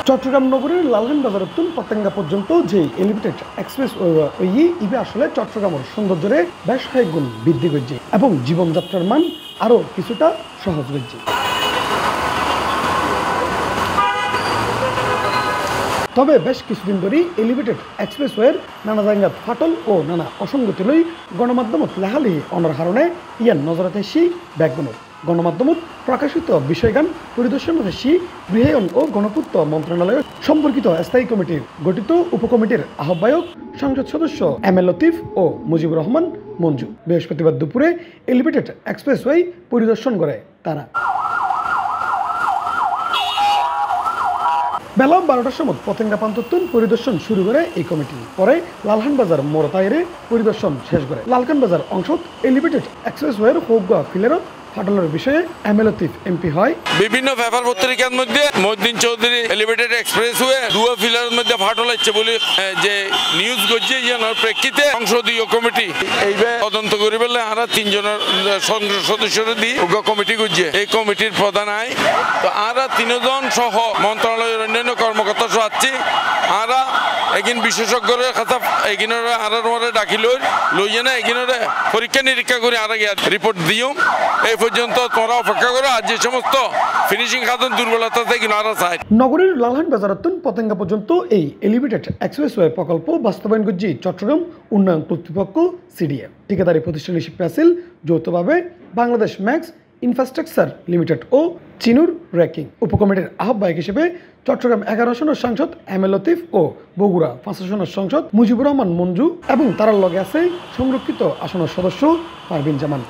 চট্টগ্রাম নগরীর লালখান বাজার তুন পতেঙ্গা পর্যন্ত যে এলিভেটেড এক্সপ্রেস ইবে আসলে চট্টগ্রামের সৌন্দর্যে বেশ কয়েক গুণ বৃদ্ধি করছে এবং জীবনযাত্রার মান আরও কিছুটা সহজ করছে। তবে বেশ কিছুদিন ধরেই এলিভেটেড এক্সপ্রেসওয়ের নানা জায়গাত ফাটল ও নানা অসঙ্গতি লই গণমাধ্যমত লেখালেখি অনার কারণে ইয়ার নজরত এসি ব্যাগবনত গণমাধ্যমত প্রকাশিত বিষয়গান পরিদর্শন এসি গৃহায়ন ও গণপূর্ত মন্ত্রণালয় সম্পর্কিত স্থায়ী কমিটির গঠিত উপকমিটির আহ্বায়ক সংসদ সদস্য এম এ লতিফ ও মুজিবুর রহমান মঞ্জু বৃহস্পতিবার দুপুরে এলিভেটেড এক্সপ্রেসওয়ে পরিদর্শন করে তারা। বেলা 12টার সময় পতেঙ্গা প্রান্তোত্তন পরিদর্শন শুরু করে এই কমিটি, পরে লালখান বাজার মোড়তাইরে পরিদর্শন শেষ করে। লালখান বাজার অংশত এলিভেটেড এক্সপ্রেসওয়ের হৌগা ফিলেরত ফাটলের বিষয়ে এম এ লতিফ এমপি হয়। বিভিন্ন পেপার পত্রিকার মধ্যে মহিউদ্দিন চৌধুরী এলিভেটেড এক্সপ্রেসওয়ে দুয়া ফিলারের মধ্যে ফাটল হচ্ছে বলে যে নিউজ করছে, ইয়ানোর প্রেক্ষিতে সংসদীয় কমিটি এইভাবে তদন্ত করে ফেললে আমরা 3 জনের সংসদ সদস্যরা দিয়ে কমিটি করছে। এই কমিটির প্রধান আই তো আমরা 3 জন সহ মন্ত্রণালয়ের অন্যান্য কর্মকর্তা সহ আছি। আমরা এগিন বিশেষজ্ঞের কথা এগিনরা আর ডাকি লইয়ে না এগিনরে পরীক্ষা নিরীক্ষা করে আর রিপোর্ট দিও। এই পর্যন্ত তোমরা অপেক্ষা করো। আর যে সমস্ত ফিনিশিং খাতন দুর্বলতা থেকে নারা চাই। নগরীর লালখান বাজারাতুন পতেঙ্গা পর্যন্ত এই এলিভেটেড এক্সপ্রেসওয়ে প্রকল্প বাস্তবায়ন করছে চট্টগ্রাম উন্নয়ন কর্তৃপক্ষ সিডিএ। ঠিকাদারি প্রতিষ্ঠান হিসেবে আছিল যৌথভাবে বাংলাদেশ ম্যাক্স ইনফ্রাস্ট্রাকচার লিমিটেড ও চিনুর র্যাকিং। উপকমিটির আহ্বায়ক হিসেবে চট্টগ্রাম 11 আসনের সাংসদ এম এ লতিফ ও বগুড়া 5 আসনের সাংসদ মুজিবুর রহমান মঞ্জু এবং তার লগে আছে সংরক্ষিত আসনের সদস্য পারভিন জামান।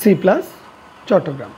C+ চট্টগ্রাম।